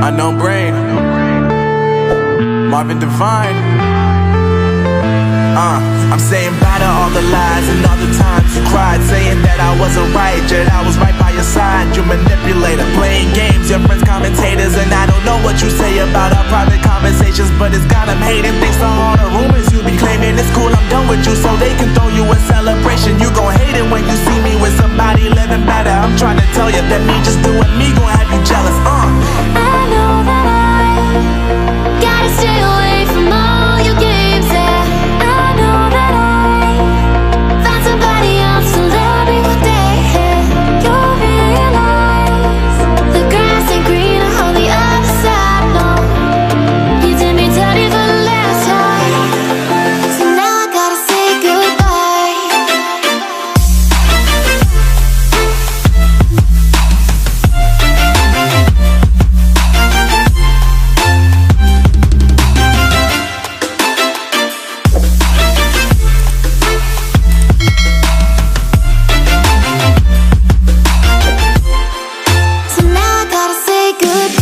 Unknown Brain, Marvin Devine. I'm saying bye to all the lies and all the times you cried, saying that I wasn't right, yet I was right by your side. You manipulator, playing games, your friends commentators, and I don't know what you say about our private conversations, but it's got them hating. Thanks to all the rumors you be claiming. It's cool, I'm done with you, so they can throw you a celebration. You gon' hate it when you see me with somebody living better. I'm trying to tell you that me just doing me gon' have you jealous. I know that I gotta stay away from all your games, yeah. I know that I found somebody else to love me one day, yeah. You'll realize the grass ain't greener on the other side, no. You did me dirty for the last time, so now I gotta say goodbye. So now I gotta say goodbye.